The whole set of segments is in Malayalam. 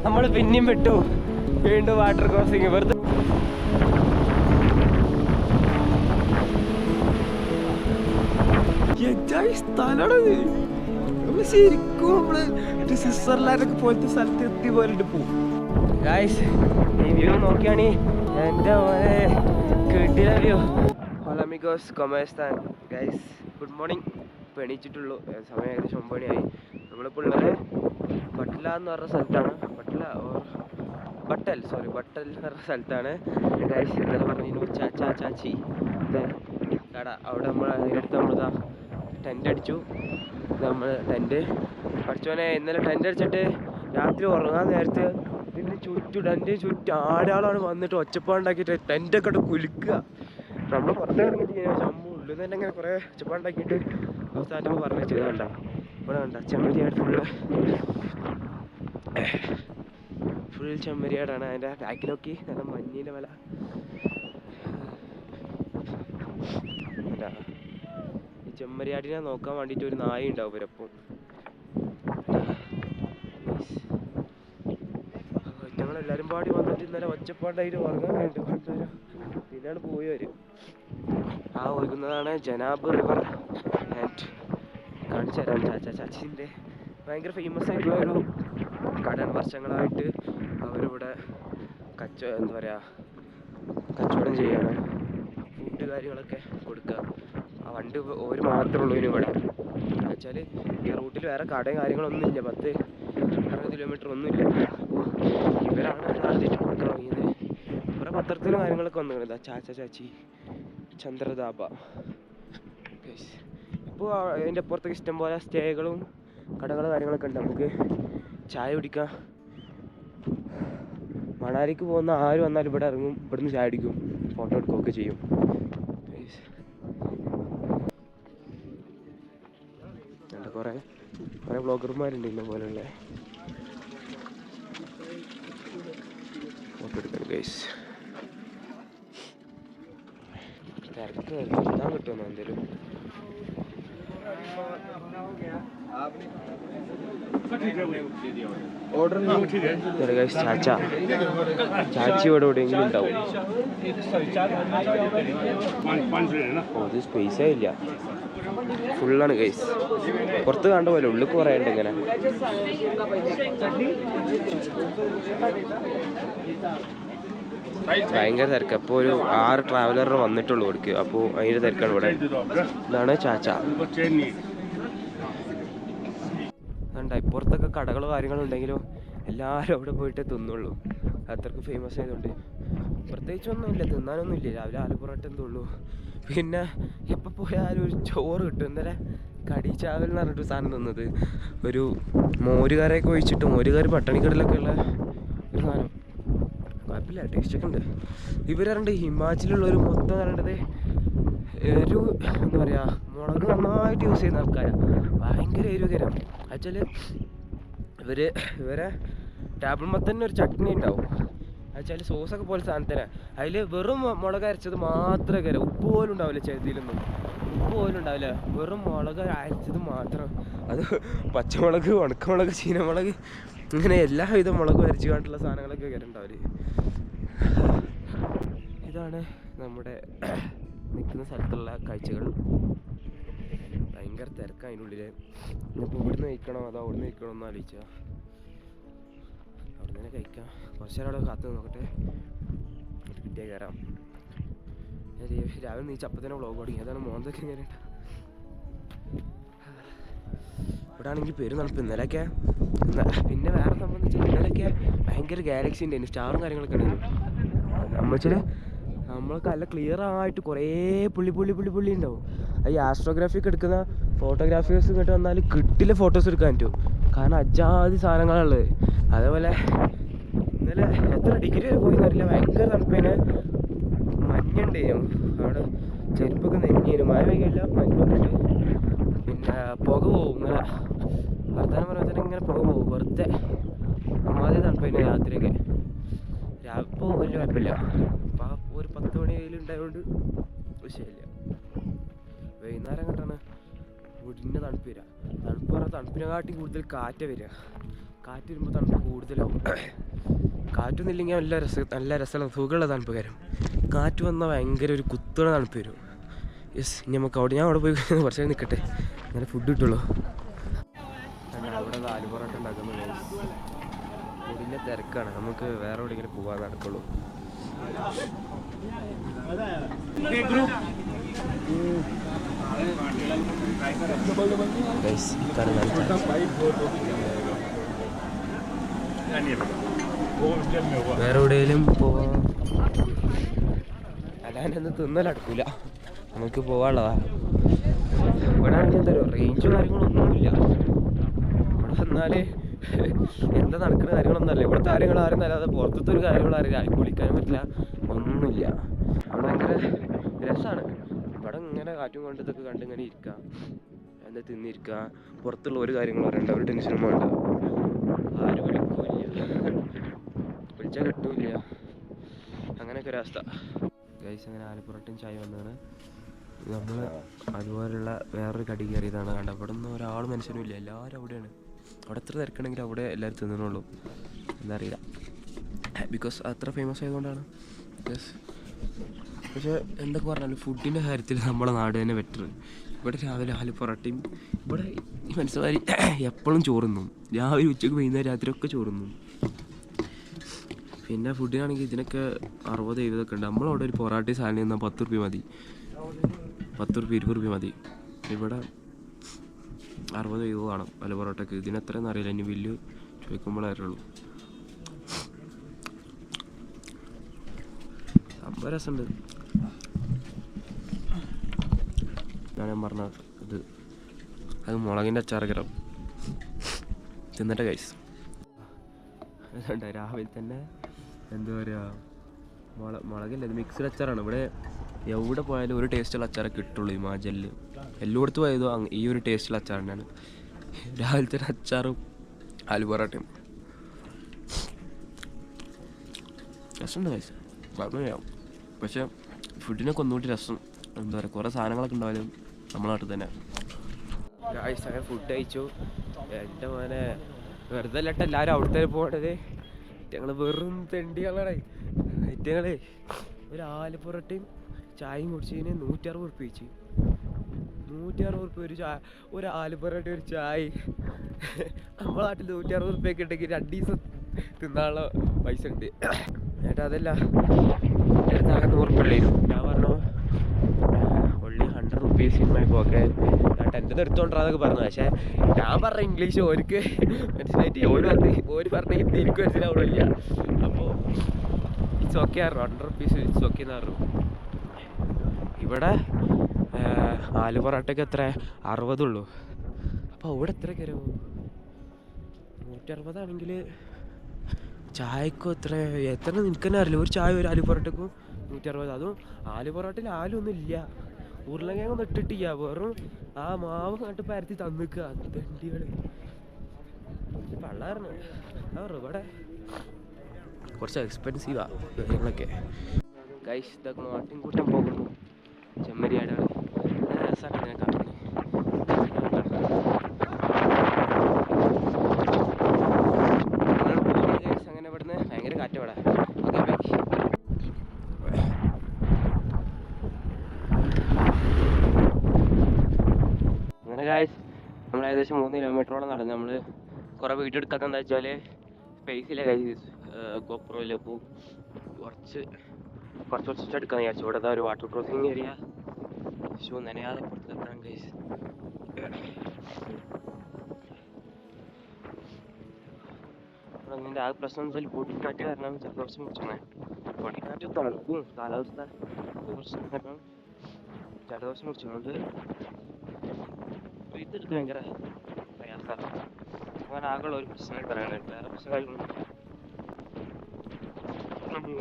നമ്മൾ പിന്നെയും വിട്ടു, വീണ്ടും വാട്ടർ ക്രോസിങ്. വെറുതെ സ്ഥലമാണത്. നമ്മള് ശരിക്കും നമ്മള് സ്വിറ്റ്സർലാൻഡൊക്കെ പോലത്തെ സ്ഥലത്ത് എത്തി പോലിട്ട് പോകും. ഗായ്സ് ഈ വ്യൂ നോക്കിയാണ് എൻ്റെ മോനെ കിട്ടിയ വ്യൂ. ഒളമിഗോസ് കൊമേഴ്സ്ഥാൻ. Guys good morning. ഇപ്പോൾ എണീച്ചിട്ടുള്ളൂ. സമയം ഏകദേശം 9 മണിയായി. നമ്മളിപ്പോൾ ഉള്ളത് ബട്ട്ല എന്ന് പറഞ്ഞ സ്ഥലത്താണ്. ബട്ടൽ എന്ന് പറഞ്ഞ സ്ഥലത്താണ്. ഗായ്സ് ഇന്നലെ പറഞ്ഞു ചാച്ചി കട, അവിടെ നമ്മൾ അതിനടുത്ത് നമ്മളിതാ ടെൻ്റ് അടിച്ചു. നമ്മൾ ടെൻ്റ് പഠിച്ചോനെ ഇന്നലെ ടെൻ്റ് അടിച്ചിട്ട് രാത്രി ഉറങ്ങാൻ നേരത്ത് ഇതിൻ്റെ ടെൻ്റ് ചുറ്റും ആടാളാണ് വന്നിട്ട് ഒച്ചപ്പാടുണ്ടാക്കിയിട്ട് ടെൻ്റൊക്കെ ഇട്ട് കുലുക്കുക. നമ്മൾ പുറത്ത് ഇറങ്ങിയിട്ട് ചമ്മ ഉള്ളിൽ തന്നെ ഇങ്ങനെ കുറേ ഒച്ചപ്പാടുണ്ടാക്കിയിട്ട് അവസാനം പറഞ്ഞു ചെയ്തണ്ട. ഇവിടെ കണ്ട ചെമ്മരിയാട് ഫുൾ ചെമ്മരിയാടാണ്. അതിൻ്റെ ബാക്കിലൊക്കെ നല്ല മഞ്ഞിൻ്റെ വില. ഈ ചെമ്മരിയാടിനെ നോക്കാൻ വേണ്ടിയിട്ട് ഒരു നായ ഉണ്ടാവും ഇവരപ്പം. ഞങ്ങളെല്ലാവരും പാടി വന്നിട്ട് ഇന്നലെ ഒച്ചപ്പാണ്ടായിട്ട് ഉറങ്ങാൻ വേണ്ടി കൊണ്ടുവരാം. പിന്നെയാണ് പോയി വരും. ആ ഒഴുകുന്നതാണ് ജനാബ് റിവർ. ആൻഡ് കാണിച്ചു തരാം. ചാച്ചിൻ്റെ ഭയങ്കര ഫേമസ് ആയിട്ടുള്ള ഒരു കടയാണ്. വർഷങ്ങളായിട്ട് അവരിവിടെ കച്ചവടം ചെയ്യാണ്. ഫുഡ് കാര്യങ്ങളൊക്കെ കൊടുക്കുക. ആ വണ്ടി ഒരു മാത്രമേ ഉള്ളൂ ഇവിടെ. എന്നുവെച്ചാൽ ഈ റൂട്ടിൽ വേറെ കടയും കാര്യങ്ങളൊന്നുമില്ല. 10-60 കിലോമീറ്റർ ഒന്നുമില്ല. അപ്പോൾ ഇവരാണ് ആദ്യമായിട്ട് കൊടുക്കാൻ തുടങ്ങിയത്. കുറേ പത്രത്തിലും കാര്യങ്ങളൊക്കെ വന്നിട്ടുണ്ട്. ചാച്ചി ചന്ദ്രദാബ. ഇപ്പോൾ അതിൻ്റെ അപ്പുറത്തേക്ക് ഇഷ്ടംപോലെ സ്റ്റേകളും കടകളും കാര്യങ്ങളൊക്കെ ഉണ്ട്. നമുക്ക് ചായ കുടിക്കാം. മണാലിക്ക് പോകുന്ന ആര് വന്നാലും ഇവിടെ ഇറങ്ങും, ഇവിടുന്ന് ചായ അടിക്കും, ഫോട്ടോ എടുക്കുകയൊക്കെ ചെയ്യും. കുറേ ബ്ലോഗർമാരുണ്ട് ഇന്ന പോലെയുള്ള ഫോട്ടോ എടുക്കാൻ. ഗൈസ് തിരക്ക് എത്താൻ കിട്ടുമോ എന്തേലും? ചാച്ചി ഇവിടെ എവിടെയെങ്കിലും ഉണ്ടാവും. ഇത് സ്പേസേ ഇല്ല, ഫുള്ളാണ് ഗൈസ്. പുറത്ത് കണ്ട പോലെ ഉള്ളിൽ കുറേ ഉണ്ട് ഇങ്ങനെ. ഭയങ്കര തിരക്ക്. അപ്പോൾ ഒരു 6 ട്രാവലർ വന്നിട്ടുള്ളൂ ഇവിടേക്ക്. അപ്പോൾ അതിൻ്റെ തിരക്കാണ് ഇവിടെ. ഇതാണ് ചാച്ച. അതുകൊണ്ട് ഇപ്പുറത്തൊക്കെ കടകളോ കാര്യങ്ങളോ ഉണ്ടെങ്കിലും എല്ലാവരും അവിടെ പോയിട്ടേ തിന്നുള്ളൂ. അത്രക്ക് ഫേമസ് ആയതുകൊണ്ട് പ്രത്യേകിച്ചൊന്നുമില്ല, തിന്നാനൊന്നുമില്ല. രാവിലെ ആലുപൊറോട്ട എന്തുള്ളൂ. പിന്നെ എപ്പോൾ പോയാലും ഒരു ചോറ് കിട്ടും. ഇന്നലെ കടിച്ചാവൽ എന്ന് പറഞ്ഞിട്ട് സാധനം തന്നത്, ഒരു മോരുകറിയൊക്കെ ഒഴിച്ചിട്ട്, മോരുകറി പട്ടണിക്കടലൊക്കെ ഉള്ള ഒരു സാധനം. കുഴപ്പമില്ല, ടേസ്റ്റൊക്കെ ഉണ്ട്. ഇവരുണ്ട് ഹിമാചലുള്ളവർ മൊത്തം പറയേണ്ടത് ഒരു എന്താ പറയുക, മുളക് നന്നായിട്ട് യൂസ് ചെയ്യുന്ന ആൾക്കാരാണ്. ഭയങ്കര എരിവുകരം. ആക്ച്വലി ഇവരെ ടേബിൾമേ തന്നെ ഒരു ചട്നി ഉണ്ടാവും. ആക്ച്വൽ സോസൊക്കെ പോലെ സാധനത്തിന് അതിൽ വെറും മുളക് അരച്ചത് മാത്രമേ കയറും. ഉപ്പ് പോലും ഉണ്ടാവില്ല. ചെതിയിലൊന്നും ഉപ്പ് പോലും ഉണ്ടാവില്ല. വെറും മുളക് അരച്ചത് മാത്രം. അത് പച്ചമുളക്, ഉണക്കമുളക്, ചീനമുളക്, ഇങ്ങനെ എല്ലാവിധ മുളക് അരച്ചു കൊണ്ടുള്ള സാധനങ്ങളൊക്കെ കയറുണ്ടാവില്ല. ഇതാണ് നമ്മുടെ നിൽക്കുന്ന സ്ഥലത്തുള്ള കാഴ്ചകൾ. ഭയങ്കര തിരക്കാണ് അതിനുള്ളിൽ. ഇന്നിപ്പോൾ ഇവിടുന്ന് കഴിക്കണോ അതോ അവിടുന്ന് കഴിക്കണോ എന്ന് ആലോചിച്ചാൽ അവിടെ തന്നെ കഴിക്കാം. കുറച്ച് നേരം അവിടെ കാത്തു നോക്കട്ടെ, കിട്ടിയാൽ കയറാം. രാവിലെ നീച്ച് അപ്പം തന്നെ വ്ളോഗ് തുടങ്ങി. അതാണ് മോന്തൊക്കെ ഇങ്ങനെ. ഇവിടെ ആണെങ്കിൽ പേര് നടപ്പ്. ഇന്നലെയൊക്കെ പിന്നെ വേറെ സംബന്ധിച്ച് ഇന്നലെയൊക്കെ ഭയങ്കര ഗാലക്സി ഉണ്ടായിരുന്നു, സ്റ്റാറും കാര്യങ്ങളൊക്കെ ഉണ്ടായിരുന്നു. നമ്മൾക്ക് നല്ല ക്ലിയർ ആയിട്ട് കുറേ പുള്ളി ഉണ്ടാവും. ഈ ആസ്ട്രോഗ്രാഫിക്ക് എടുക്കുന്ന ഫോട്ടോഗ്രാഫേഴ്സ് ഇങ്ങോട്ട് വന്നാൽ കിട്ടില്ല ഫോട്ടോസ് എടുക്കാൻ പറ്റും. കാരണം അജാതി സാധനങ്ങളുള്ളത്. അതേപോലെ ഇന്നലെ എത്ര ഡിഗ്രി വരെ പോയി എന്നറിയില്ല, ഭയങ്കര തണുപ്പേന്. മഞ്ഞുണ്ടായിരുന്നു അവിടെ, ചെരുപ്പൊക്കെ നെഞ്ഞേനും. മഴ പെയ്യില്ല, മഞ്ഞുണ്ട്. പിന്നെ പുക പോവും. ഇങ്ങനെ വർത്തമാനം പറയുമ്പോൾ തന്നെ ഇങ്ങനെ പുക പോവും വെറുതെ. അമ്മാതിരി തണുപ്പേന് രാത്രിയൊക്കെ. ഇപ്പോൾ വലിയ കുഴപ്പമില്ല. അപ്പോൾ ഒരു 10 മണി വെയിലുണ്ടായതുകൊണ്ട് വിഷയമില്ല. വൈകുന്നേരം കണ്ടാണ് വീടിൻ്റെ തണുപ്പ് വരിക. തണുപ്പ് പറഞ്ഞാൽ തണുപ്പിനെക്കാട്ടി കൂടുതൽ കാറ്റ് വരിക. കാറ്റ് വരുമ്പോൾ തണുപ്പ് കൂടുതലാവും. കാറ്റൊന്നുമില്ലെങ്കിൽ നല്ല രസമുള്ള സുഖമുള്ള തണുപ്പ് വരും. കാറ്റ് വന്നാൽ ഭയങ്കര ഒരു കുത്തുള്ള തണുപ്പ് വരും. യെസ്, ഇനി നമുക്ക് ഞാൻ അവിടെ പോയി കുറച്ച് നേരം നിൽക്കട്ടെ, അങ്ങനെ ഫുഡ് കിട്ടുള്ളൂ. അവിടെ ആലു പൊറോട്ട ഉണ്ടാക്കുന്നത് ഇതിൻ്റെ തിരക്കാണ്. നമുക്ക് വേറെ എവിടെയെങ്കിലും പോകാൻ നടക്കുള്ളൂ. വേറെ എവിടെയെങ്കിലും പോവാൻ അല്ലാണ്ട് തിന്നലടക്കൂല, നമുക്ക് പോവാനുള്ളതാ. ഇവിടെ ആണെങ്കിൽ എന്താ പറയുക, റേഞ്ചോ കാര്യങ്ങളൊന്നുമില്ല. ഇവിടെ വന്നാല് എന്താ നടക്കുന്ന കാര്യങ്ങളൊന്നുമല്ല. ഇവിടുത്തെ കാര്യങ്ങൾ ആരും തരാതെ പുറത്തത്തെ ഒരു കാര്യങ്ങൾ ആരും കുളിക്കാനും പറ്റില്ല, ഒന്നുമില്ല. അവിടെ ഭയങ്കര രസമാണ്. ഇവിടെ ഇങ്ങനെ കാറ്റും കൊണ്ട് ഇതൊക്കെ കണ്ട് ഇങ്ങനെ ഇരിക്കുക, എന്താ തിന്നിരിക്കുക. പുറത്തുള്ള ഒരു കാര്യങ്ങളും അറിയണ്ട, ഒരു ടെൻഷനും വേണ്ട. ആരും വിളിച്ചാൽ കിട്ടൂല, അങ്ങനെയൊക്കെ ഒരവസ്ഥ. ഗൈസ്, അങ്ങനെ ആലപ്പുറത്തും ചായ വന്നതാണ്. നമ്മൾ അതുപോലുള്ള വേറൊരു കടി കയറിയതാണ്. കണ്ട അവിടെ ഒന്നും ഒരാൾ മനുഷ്യനും ഇല്ല, എല്ലാവരും അവിടെയാണ്. അവിടെ എത്ര തിരക്കണമെങ്കിൽ അവിടെ എല്ലാവരും തിന്നണുള്ളൂ. എന്താ അറിയില്ല, ബിക്കോസ് അത്ര ഫേമസ് ആയതുകൊണ്ടാണ്. യെസ്, പക്ഷേ എന്തൊക്കെ പറഞ്ഞാലും ഫുഡിൻ്റെ കാര്യത്തിൽ നമ്മളെ നാട് തന്നെ ബെറ്റർ. ഇവിടെ രാവിലെ ആലു പൊറോട്ടയും, ഇവിടെ ഈ മനസ്സിലായി എപ്പോഴും ചോറുന്നും, രാവിലെ ഉച്ചയ്ക്ക് വൈകുന്നേരം രാത്രിയൊക്കെ ചോറുന്നും. പിന്നെ ഫുഡിനാണെങ്കിൽ ഇതിനൊക്കെ 60-70 ഉണ്ട്. നമ്മളവിടെ ഒരു പൊറാട്ടയും സാധനം തന്നാൽ 10 റുപ്യ മതി, 10 റുപ്യ 20 റുപ്യ മതി. ഇവിടെ 60-70 കാണും ആലു പൊറോട്ടയ്ക്ക്. ഇതിനെത്രയെന്ന് അറിയില്ല, ഇനി ബില്ല് ചോദിക്കുമ്പോഴേ അറിയുള്ളൂ. സംഭവം രസമുണ്ട്. ഞാൻ പറഞ്ഞ അത് മുളകിൻ്റെ അച്ചാറക്കരം തിന്നിട്ട് ഗൈസ്. അതുകൊണ്ട് രാവിലെ തന്നെ എന്താ പറയുക, മുളകല്ല, ഇത് മിക്സ്ഡ് അച്ചാറാണ്. ഇവിടെ എവിടെ പോയാലും ഒരു ടേസ്റ്റുള്ള അച്ചാറൊക്കെ കിട്ടുള്ളൂ. ഈ മാജല്ല് എല്ലായിടത്തും പോയതോ ഈ ഒരു ടേസ്റ്റുള്ള അച്ചാർ തന്നെയാണ്. രാവിലത്തെ അച്ചാറും ആലു പൊറോട്ടയും രസമുണ്ട് ഗൈസ്, പറഞ്ഞാവും. പക്ഷേ ഫുഡിനൊക്കെ ഒന്നുകൂടി രസം എന്താ പറയുക, കുറേ സാധനങ്ങളൊക്കെ ഉണ്ടായാലും നമ്മളെ നാട്ടിൽ തന്നെ. ഗൈസ്, അങ്ങനെ ഫുഡ് കഴിച്ചു. എൻ്റെ മോനെ വെറുതെ അല്ലട്ടെ എല്ലാവരും അവിടുത്തെ പോകേണ്ടത്. ഞങ്ങൾ വെറും തെണ്ടികളാണ്. ഞങ്ങളെ ഒരു ആലു പൊറോട്ടയും ചായയും കുടിച്ചതിന് 160 ഉറുപ്പിക വെച്ച്. 160 ഉറുപ്പിക ഒരു ആലു പൊറോട്ട ഒരു ചായ. നമ്മളെ നാട്ടിൽ 160 ഉറുപ്പിയൊക്കെ ഉണ്ടെങ്കിൽ 2 ദിവസം തിന്നാനുള്ള പൈസ ഉണ്ട്. ഏട്ടാ അതല്ല, എൻ്റെ അടുത്ത് 100 ഉറുപ്പികയുള്ളായിരുന്നു. ഞാൻ പറഞ്ഞു only 100 rupees in my pocket. ഞാൻ എൻ്റെ എടുത്തോണ്ടാന്നൊക്കെ പറഞ്ഞു. പക്ഷേ ഞാൻ പറഞ്ഞ ഇംഗ്ലീഷ് ഓർക്ക് മനസ്സിലായിട്ട് ഓര് പറഞ്ഞ ഹിന്ദി എനിക്ക് മനസ്സിലാവണില്ല. അപ്പോൾ ഇറ്റ്സ് ഓക്കെ ആയിരുന്നു, 100 rupees ഇറ്റ്സ് ഓക്കെ എന്ന് പറഞ്ഞു. ഇവിടെ ആലു പൊറോട്ടയ്ക്ക് എത്ര 60 ഉള്ളൂ. അപ്പോൾ അവിടെ എത്ര കയറും? 160 ആണെങ്കിൽ ചായക്കും എത്ര നിനക്ക് തന്നെ അറിയില്ല. ഒരു ചായ ഒരു ആലു പൊറോട്ടക്കും 160. അതും ആലു പൊറോട്ടയിൽ ആലൊന്നും ഇല്ല, ഉരുളക്കിഴങ്ങൊന്നും ഇട്ടിട്ടില്ല, വെറും ആ മാവ് കണ്ടിട്ട് പരത്തി തന്നിക്കുക. ദണ്ടികൾ പള്ളായിരുന്നു. ഇവിടെ കുറച്ച് എക്സ്പെൻസീവാണ് കാര്യങ്ങളൊക്കെ. ഗൈസ്, ഇതൊക്കെ നാട്ടിൻകൂട്ടം പോകുന്നു. ചെമ്മരിയാടാണ് രസമാണ് ഞാൻ കാണുന്നത്. അങ്ങനെ ഇവിടുന്ന് ഭയങ്കര കാറ്റവിടെ. അങ്ങനെ ഗൈസ്, നമ്മൾ ഏകദേശം 3 കിലോമീറ്ററോളം നടന്നു. നമ്മൾ കുറേ വീഡിയോ എടുക്കാത്ത എന്താ വെച്ചാൽ സ്പേസ് ഇല്ല ഗൈസ് ഗോപ്രോയിൽ. അപ്പോൾ കുറച്ച് എടുക്കാന്ന് വിചാരിച്ചു. ഇവിടെ ഒരു വാട്ടർ ക്രോസിങ് ഏരിയ, ഷൂ നനയാതെ പുറത്തെത്താൻ ഗൈസ്. അതിൻ്റെ ആ പ്രശ്നം വെച്ചാൽ പൊടിക്കാറ്റ് കാരണം ജലദോഷം പിടിച്ചേ. പൊടിക്കാറ്റ് തണുപ്പും കാലാവസ്ഥ പ്രശ്നം കാരണം ജലദോഷം പിടിച്ചതുകൊണ്ട് ഇതെടുത്ത് ഭയങ്കര പ്രയാസമാണ്. അങ്ങനെ ആകെയുള്ള ഒരു പ്രശ്നമായിട്ട് പറയാനുണ്ട്, വേറെ പ്രശ്നമായിരുന്നു.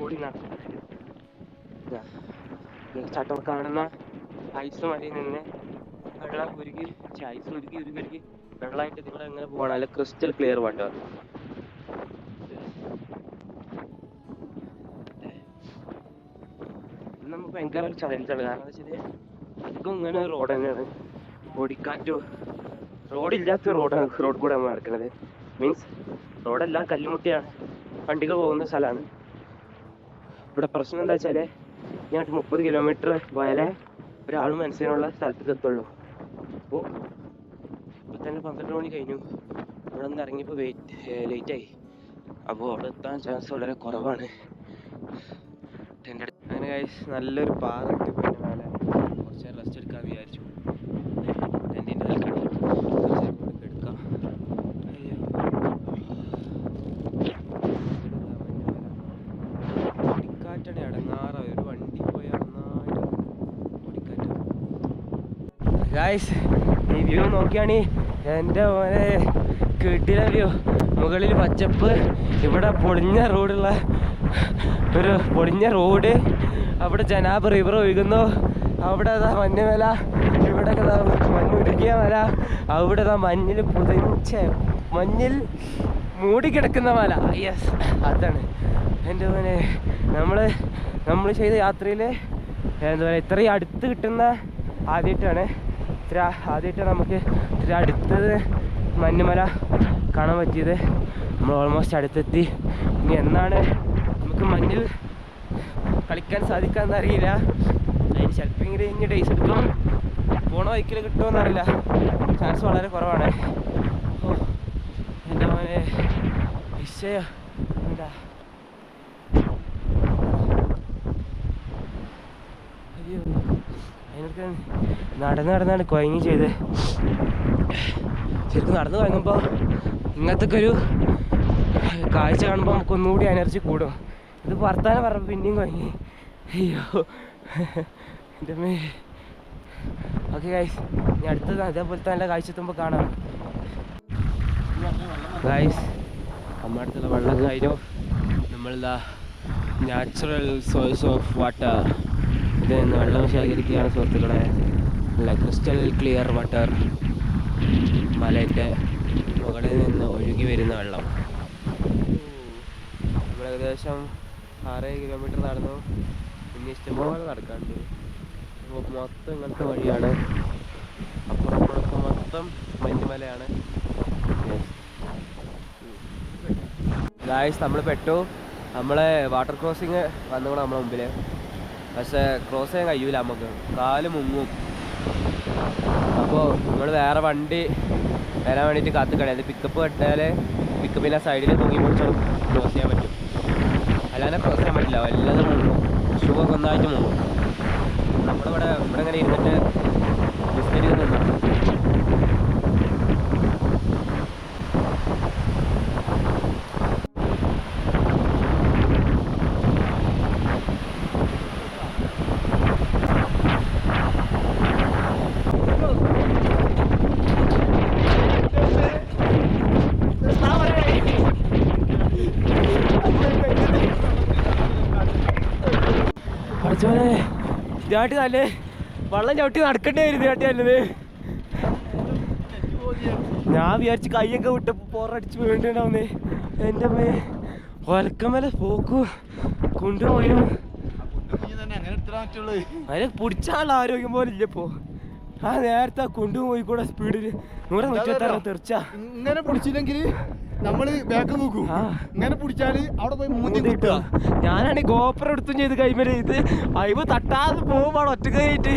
ഓടി ചട്ടം കാണുന്ന ഐസ് മഴ നിന്ന് വെള്ളം ഉരുകി ഐസ് ഉരുകി വെള്ളമായിട്ട് ഇവിടെ എങ്ങനെ പോകണം, നല്ല ക്രിസ്റ്റൽ ക്ലിയർ വേണ്ട. നമുക്ക് ഭയങ്കര ഒരു ചലഞ്ചാണ്. കാരണം എന്താ വെച്ചാൽ അധികം ഇങ്ങനെ റോഡ് തന്നെയാണ്, പൊടിക്കാറ്റോ റോഡില്ലാത്ത റോഡ് കൂടെ നമ്മൾ നടക്കുന്നത്. മീൻസ് റോഡെല്ലാം കല്ലുമുട്ടിയാണ്, വണ്ടികൾ പോകുന്ന സ്ഥലമാണ്. ഇവിടെ പ്രശ്നം എന്താ വെച്ചാൽ ഞാൻ 30 കിലോമീറ്റർ പോയാലേ ഒരാൾ മനസ്സിനുള്ള സ്ഥലത്തേക്ക് എത്തുള്ളൂ. അപ്പോൾ ഇപ്പം തന്നെ 12 മണി കഴിഞ്ഞു. അവിടെ നിന്ന് ഇറങ്ങിയപ്പോൾ ലേറ്റായി. അപ്പോൾ അവിടെ എത്താൻ ചാൻസ് വളരെ കുറവാണ്. അങ്ങനെ നല്ലൊരു പാറ കിട്ടിയപ്പോൾ മേലെ കുറച്ച് നേരം റെസ്റ്റ് എടുക്കാമെന്ന് വിചാരിച്ചു. ടെൻറ്റിൻ്റെ എടുക്കാം. പൊടിക്കാറ്റാണ് ഇടങ്ങാറായി. ഒരു വണ്ടി പോയാൽ നന്നായിട്ട് പൊടിക്കാറ്റ്. ഗായ്സ് ഈ വ്യൂ നോക്കിയാണ് എൻ്റെ മോനെ കിട്ടിയ വ്യൂ. മുകളിൽ പച്ചപ്പ്, ഇവിടെ പൊളിഞ്ഞ റോഡുള്ള ഒരു പൊളിഞ്ഞ റോഡ്, അവിടെ ജനാബ് റിവർ ഒഴുകുന്നു, അവിടെ മഞ്ഞുമല, ഇവിടെ മഞ്ഞുരുക്കിയ മല, അവിടെ മഞ്ഞിൽ മഞ്ഞിൽ മൂടിക്കിടക്കുന്ന മല. യെസ്, അതാണ് എൻ്റെ മോനെ. നമ്മൾ ചെയ്ത യാത്രയിൽ എന്താ പറയുക, ഇത്രയും അടുത്ത് കിട്ടുന്ന ആദ്യമായിട്ടാണ് നമുക്ക് ഇത്ര അടുത്തത് മഞ്ഞുമല കാണാൻ പറ്റിയത്. നമ്മൾ ഓൾമോസ്റ്റ് അടുത്തെത്തി. ഇനി എന്നാണ് നമുക്ക് മഞ്ഞിൽ കളിക്കാൻ സാധിക്കാമെന്ന് അറിയില്ല. അതിന് ചിലപ്പോൾ ഇനി ഡേയ്സ് എടുക്കും. പോണ വൈക്കിൽ കിട്ടുമെന്നറിയില്ല, ചാൻസ് വളരെ കുറവാണ്. ഓ എൻ്റെ മോനെ വിഷയം എന്താ. അയ്യോ, അതിനൊക്കെ നടന്നാണ് കുഴങ്ങി ചെയ്ത്. ശരിക്കും നടന്നു കുഴങ്ങുമ്പോൾ ഇങ്ങനത്തെ ഒരു കാഴ്ച കാണുമ്പോൾ നമുക്ക് ഒന്നുകൂടി എനർജി കൂടും. ഇത് വർത്താനം പറഞ്ഞപ്പോൾ പിന്നെയും കുഴങ്ങി. അയ്യോ എൻ്റെ മേ. ഓക്കെ ഗൈസ്, ഇനി അടുത്തത് അതേപോലത്തെ നല്ല കാഴ്ച എത്തുമ്പോൾ കാണാം. ഗൈസ് നമ്മുടെ അടുത്തുള്ള വെള്ളം കഴിഞ്ഞു. നമ്മളിതാ നാച്ചുറൽ സോഴ്സ് ഓഫ് വാട്ടർ ഇതിൽ നിന്ന് വെള്ളം ശേഖരിക്കുകയാണ് സുഹൃത്തുക്കളെ. നല്ല ക്രിസ്റ്റൽ ക്ലിയർ വാട്ടർ, മലയുടെ മുകളിൽ നിന്ന് ഒഴുകി വരുന്ന വെള്ളം. നമ്മൾ ഏകദേശം 6 കിലോമീറ്റർ നടന്നു. ഇനി ഇഷ്ടംപോലെ നടക്കാണ്ട്. മൊത്തം ഇങ്ങനത്തെ വഴിയാണ്. അപ്പുറപ്പുറത്ത് മൊത്തം മഞ്ഞുമലയാണ്. ഗായ്സ് നമ്മൾ പെട്ടു. നമ്മളെ വാട്ടർ ക്രോസിങ് വന്നുകൂടെ നമ്മളെ മുമ്പിൽ. പക്ഷേ ക്രോസ് ചെയ്യാൻ കഴിയൂല, നമുക്ക് കാല് മുങ്ങും. അപ്പോൾ നമ്മൾ വേറെ വണ്ടി വരാൻ വേണ്ടിയിട്ട് കാത്തുക്കണേ. അത് പിക്കപ്പ് കെട്ടാൽ പിക്കപ്പിൻ്റെ സൈഡിൽ തൂങ്ങി പിടിച്ചാൽ ക്രോസ് ചെയ്യാൻ പറ്റും. അല്ലാതെ ക്രോസ് ചെയ്യാൻ പറ്റില്ല, വല്ലതും മുങ്ങും. ഷൂവൊക്കെ ഒന്നായിട്ട് മുങ്ങും. നമ്മളിവിടെ ഇങ്ങനെ ഇരുന്നിട്ട് ബിസ്ക്കറ്റ് നിന്നാണ്. ഇതാട്ടി നല്ലേ വെള്ളം ചവിട്ടി നടക്കണ്ടേ വരും. ഇതാട്ടി നല്ലത്. ഞാൻ വിചാരിച്ച് കൈയൊക്കെ വിട്ടപ്പോൾ പോറടിച്ച് വീണ്ടുണ്ടാവുന്നേ. എൻ്റെ അമ്മേ ഒലക്കമല പോക്കു കൊണ്ടുപോയി. അതിനെ പിടിച്ചാലുള്ള ആരോഗ്യം പോലെ ഇല്ലപ്പോ. ആ നേരത്തെ കൊണ്ടുപോയി കൂടെ സ്പീഡിൽ 126 തെറിച്ച. ഇങ്ങനെ പിടിച്ചില്ലെങ്കിൽ നമ്മള് ബാക്ക് നോക്കും. ഇങ്ങനെ പിടിച്ചാല് അവിടെ പോയി മൂന്നി കിട്ടുക. ഞാനാണ് ഗോപുരം എടുത്തും ചെയ്ത് കൈമേലെ ഇത് അയിവ് തട്ടാതെ പോകുമ്പോൾ ഒറ്റക്കായിട്ട്.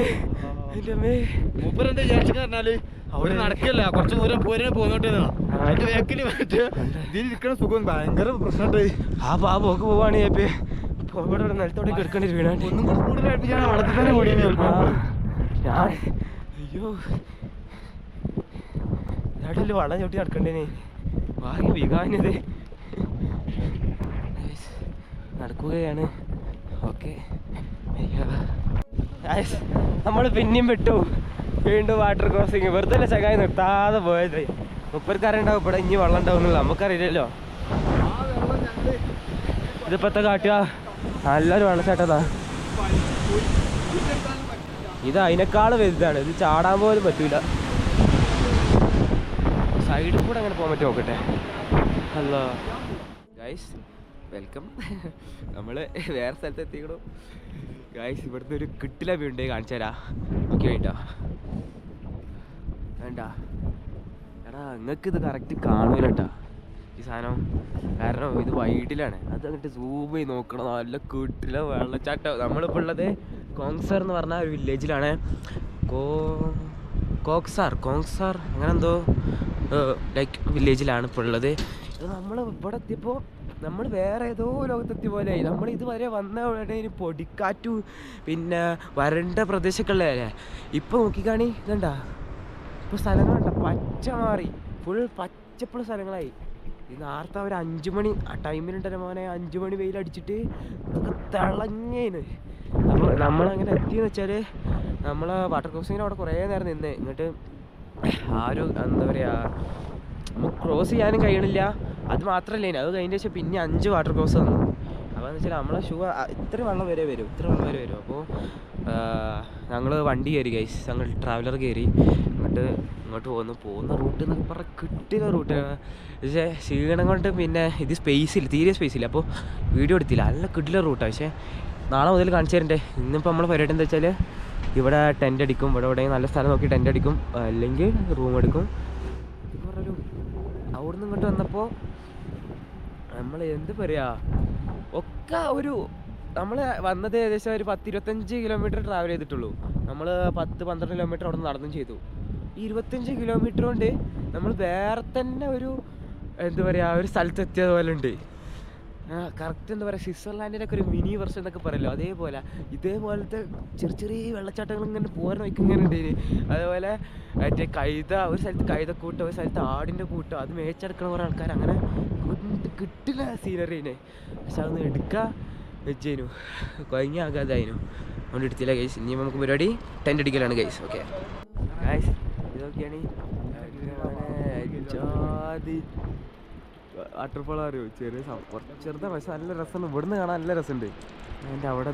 മൂപ്പർ എന്താ വിചാരിച്ചെന്ന് പറഞ്ഞാല് അവിടെ നടക്കില്ല, കുറച്ച് ദൂരം പോരെ പോന്നോട്ടേന്നാ. അതിന്റെ ബാക്കിൽ ഇതിലിരിക്കണ സുഖം ഭയങ്കര പ്രശ്നമുണ്ട്. ആ പോക്ക് പോവാണ് ഇവിടെ നിലത്തോട്ടേക്ക് എടുക്കേണ്ടി വീണാണ്ട്. ഒന്നും കൂടെ കൂടുതലായിട്ട് ഞാൻ അവിടെ തന്നെ ഓടി. അയ്യോ ഇതായിട്ടല്ലേ വള്ളം ചവിട്ടി നടക്കണ്ടേനെ. ഭാഗ്യ വികാനത് നടക്കുകയാണ്. ഓക്കെ, നമ്മൾ പിന്നെയും വിട്ടു. വീണ്ടും വാട്ടർ ക്രോസിങ്. വെറുതെ ചങ്ങായി നിർത്താതെ പോയത്. മുപ്പർക്കാരുണ്ടാവും ഇവിടെ ഇനി വെള്ളം ഉണ്ടാവുന്നില്ല, നമുക്കറിയില്ലല്ലോ. ഇതിപ്പോഴത്തെ കാട്ടുക നല്ലൊരു വെള്ളച്ചാട്ടതാ. ഇത് അതിനേക്കാൾ വലുതാണ്. ഇത് ചാടാൻ പോലും പറ്റൂല. സൈഡിൽ കൂടെ അങ്ങനെ പോകാൻ പറ്റും. നോക്കട്ടെ. Hello guys, welcome. നമ്മൾ വേറെ സ്ഥലത്ത് എത്തിക്കണു ഗൈസ്. ഇവിടുത്തെ ഒരു കിട്ടില വ്യൂ ഉണ്ട്, കാണിച്ചു തരാം. ഓക്കെ വേണ്ട വേണ്ട എടാ, നിങ്ങൾക്ക് ഇത് കറക്റ്റ് കാണൂല കേട്ടാ. ഈ സാധനം. കാരണം ഇത് വൈഡിലാണ്. അത് അങ്ങോട്ട് സൂം ചെയ്ത് നോക്കണം. നല്ല കിട്ടില്ല വെള്ളച്ചാട്ടം. നമ്മളിപ്പോൾ ഉള്ളത് കോങ്സാർ എന്ന് പറഞ്ഞ ഒരു വില്ലേജിലാണ്. കോങ്സാർ അങ്ങനെ എന്തോ ലൈക്ക് വില്ലേജിലാണ് ഇപ്പോൾ ഉള്ളത്. നമ്മൾ ഇവിടെ എത്തിയപ്പോൾ നമ്മൾ വേറെ ഏതോ ലോകത്തെത്തിയ പോലെയായി. നമ്മൾ ഇതുവരെ വന്ന ഉടനെ പൊടിക്കാറ്റു പിന്നെ വരണ്ട പ്രദേശമൊക്കെ ഉള്ളതല്ലേ. ഇപ്പോൾ നോക്കിക്കാണി ഇതണ്ട, ഇപ്പോൾ സ്ഥലങ്ങളുണ്ട പച്ച മാറി, ഫുൾ പച്ചപ്പുള്ള സ്ഥലങ്ങളായി. ഈ നേരത്തെ ഒരു 5 മണി ആ ടൈമിലുണ്ടല്ലോ മോനെ, 5 മണി വെയിലടിച്ചിട്ട് തിളങ്ങേന്. അപ്പോൾ നമ്മളങ്ങനെ എത്തിയെന്ന് വെച്ചാൽ നമ്മൾ വാട്ടർ ക്രോസിങ്ങിന് അവിടെ കുറേ നേരം നിന്ന്. ഇങ്ങോട്ട് ആരും എന്താ പറയുക, നമുക്ക് ക്രോസ് ചെയ്യാനും കഴിയണില്ല. അത് മാത്രമല്ല, അത് കഴിഞ്ഞ ശേഷം പിന്നെ 5 വാട്ടർ ക്രോസ് തന്നു. അപ്പോൾ എന്ന് വെച്ചാൽ നമ്മളെ ഷൂ ഇത്ര വെള്ളം വരെ വരും. അപ്പോൾ ഞങ്ങൾ വണ്ടി കയറി ഗൈസ്, ഞങ്ങൾ ട്രാവലർ കയറി ഇങ്ങോട്ട് പോകുന്ന റൂട്ട് എന്നൊക്കെ പറഞ്ഞാൽ കിട്ടിയ റൂട്ട്. പക്ഷേ ക്ഷീണം കൊണ്ട് പിന്നെ ഇത് തീരെ സ്പേസ് ഇല്ല. അപ്പോൾ വീഡിയോ എടുത്തില്ല. നല്ല കിട്ടിയ റൂട്ടാണ്. പക്ഷേ നാളെ മുതൽ കാണിച്ചു തരണ്ടേ. ഇന്നിപ്പോൾ നമ്മൾ പരിപാടി എന്താ വെച്ചാൽ ഇവിടെ ടെൻ്റ് അടിക്കും. ഇവിടെ നല്ല സ്ഥലം നോക്കി ടെൻ്റ് അടിക്കും, അല്ലെങ്കിൽ റൂം എടുക്കും. ഇത് പറഞ്ഞൊരു അവിടെ നിന്ന് ഇങ്ങോട്ട് വന്നപ്പോൾ നമ്മൾ എന്ത് പറയുക, ഒക്കെ നമ്മൾ വന്നത് ഏകദേശം ഒരു 10-25 കിലോമീറ്റർ ട്രാവൽ ചെയ്തിട്ടുള്ളൂ. നമ്മൾ 10-12 കിലോമീറ്റർ അവിടെ നിന്ന് നടന്നും ചെയ്തു. ഈ 25 കിലോമീറ്റർ കൊണ്ട് നമ്മൾ വേറെ തന്നെ എന്താ പറയുക, ഒരു സ്ഥലത്ത് എത്തിയത് പോലെ ഉണ്ട്. കറക്റ്റ് എന്താ പറയുക, സ്വിറ്റ്സർലാൻഡിൻ്റെ ഒക്കെ ഒരു മിനി വെർഷൻ എന്നൊക്കെ പറയല്ലോ, ഇതേപോലത്തെ ചെറിയ വെള്ളച്ചാട്ടങ്ങൾ ഇങ്ങനെ പോരാൻ വയ്ക്കുന്ന ഉണ്ടായിന്. അതേപോലെ മറ്റേ ഒരു സ്ഥലത്ത് കൈതക്കൂട്ടം, ഒരു സ്ഥലത്ത് ആടിൻ്റെ കൂട്ടം, അത് മേച്ചെടുക്കണ കുറേ ആൾക്കാർ. അങ്ങനെ കിട്ടില്ല സീനറീനെ. പക്ഷെ അതൊന്ന് എടുക്കാൻ വെച്ചേനു, കൊയങ്ങാകാതായിരുന്നു. അതുകൊണ്ട് എടുത്തില്ല ഗൈസ്. ഇനി നമുക്ക് പരിപാടി ടെൻ്റ് അടിക്കലാണ് ഗൈസ്. ഓക്കെ ഗൈസ്, ഇതൊക്കെയാണ് വാട്ടർഫോൾ അറിയോ. ചെറുതാണ്, പക്ഷെ നല്ല രസമുണ്ട്. ഇവിടുന്ന് കാണാൻ നല്ല രസമുണ്ട്. അതിൻ്റെ അവിടെ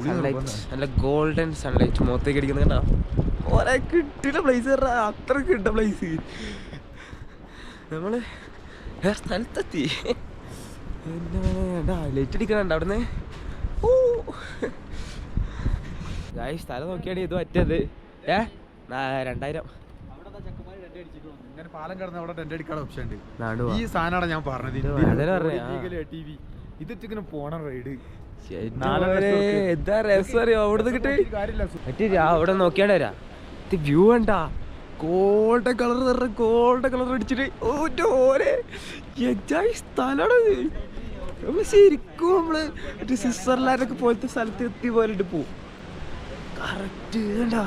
സൺലൈറ്റ്, നല്ല ഗോൾഡൻ സൺലൈറ്റ് മുഖത്തേക്ക് അടിക്കുന്നത് കണ്ടാ. ഓരോ കിട്ടിയ പ്ലേസ്, അത്ര കിട്ടിയ പ്ലേസ്. നമ്മൾ സ്ഥലത്തെത്തി. എന്താ ലൈറ്റ് അടിക്കണുണ്ട് അവിടുന്ന്. ഗായ്സ് സ്ഥലം നോക്കിയാണ് ഇത് പറ്റത്. 2000 പാലം കിടന്ന് അവിടെ ടെന്റ് അടിക്കാനുള്ള ഓപ്ഷൻ ഉണ്ട്. ഈ സാധനമാണ് ഞാൻ പറഞ്ഞത്. ഇതിങ്ങനെ പോണ റൈഡ് എന്താ രസം അറിയോ. അവിടുന്ന് കിട്ടി അവിടെ നോക്കിയാണ്ട് വരാ. ഇത് വ്യൂ കണ്ടാ, ഗോൾഡൻ കളർ അടിച്ചിട്ട് ഓരോ സ്ഥലമാണ്. നമ്മള് ശരിക്കും മറ്റേ സ്വിറ്റ്സർലാൻഡൊക്കെ പോലത്തെ സ്ഥലത്ത് എത്തി പോലെ പോവും. കറക്റ്റ് കണ്ടാ.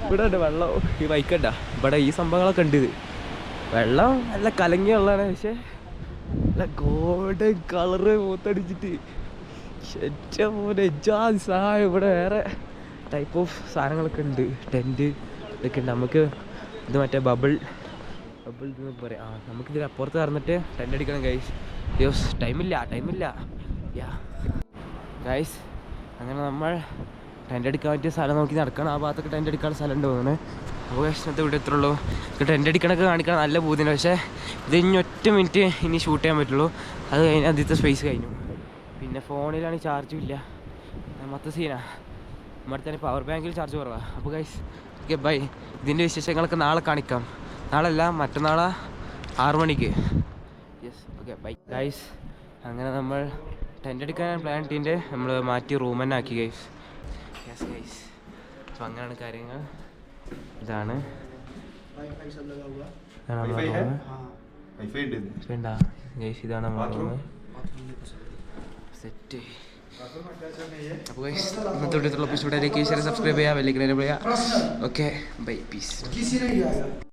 ഇവിടെ ഉണ്ട് വെള്ളം. ഈ ബൈക്കണ്ട ഇവിടെ ഈ സംഭവങ്ങളൊക്കെ ഉണ്ട്. വെള്ളം നല്ല കലങ്ങിയ വെള്ളമാണ്. പക്ഷെ നല്ല ഗോൾഡൻ കളറ് മൂത്തടിച്ചിട്ട് സഹായം. ഇവിടെ വേറെ ടൈപ്പ് ഓഫ് സാധനങ്ങളൊക്കെ ഉണ്ട്. ടെൻറ്റ് ഇതൊക്കെ ഉണ്ട്. നമുക്ക് ഇത് മറ്റേ ബബിൾ എന്നൊക്കെ പറയാം. നമുക്കിതിൽ അപ്പുറത്ത് കറന്നിട്ട് ടെൻ്റ് അടിക്കണം ഗൈസ്. ടൈമില്ല ഗൈസ്. അങ്ങനെ നമ്മൾ ടെൻ്റ് അടിക്കാൻ പറ്റിയ സ്ഥലം നോക്കി നടക്കണം. ആ ഭാഗത്തൊക്കെ ടെൻ്റ് അടിക്കാനുള്ള സ്ഥലം ഉണ്ട് തോന്നുന്നു. അപ്പോൾ ഇഷ്ടത്തെ ഇവിടെ എത്തുള്ളൂ. ടെൻ്റ് അടിക്കണൊക്കെ കാണിക്കാൻ നല്ല ബുദ്ധിമുട്ട്. പക്ഷേ ഇത് ഇനി 1 മിനിറ്റ് ഇനി ഷൂട്ട് ചെയ്യാൻ പറ്റുള്ളൂ. അത് കഴിഞ്ഞ് ആദ്യത്തെ സ്പേസ് കഴിഞ്ഞു. പിന്നെ ഫോണിലാണെങ്കിൽ ചാർജും ഇല്ല. മൊത്തം സീനാ. നമ്മുടെ തന്നെ പവർ ബാങ്കിൽ ചാർജ് കുറവാണ്. അപ്പോൾ ഗൈസ് ഓക്കെ ബൈ. ഇതിൻ്റെ വിശേഷങ്ങളൊക്കെ നാളെ കാണിക്കാം. നാളല്ല, മറ്റന്നാൾ 6 മണിക്ക്. Yes okay bye guys. അങ്ങനെ നമ്മൾ ടെൻ്റ് അടിക്കാൻ പ്ലാൻ ഇട്ടിൻ്റെ നമ്മൾ മാറ്റി റൂം തന്നെ ആക്കി ഗൈസ്. Yes guys. അപ്പോൾ അങ്ങനെയാണ് കാര്യങ്ങൾ. ഇതാണ് ഗൈസ്, ഇതാണ് നമ്മളെ റൂം സെറ്റ്. അപ്പോൾ ഗൈസ് ഇന്നത്തെ വീഡിയോത്തുള്ള എപ്പിസോഡിലേക്ക് സബ്സ്ക്രൈബ് ചെയ്യുക, ബെൽ ഐക്കൺ എനേബിൾ ചെയ്യുക. Okay bye, piece.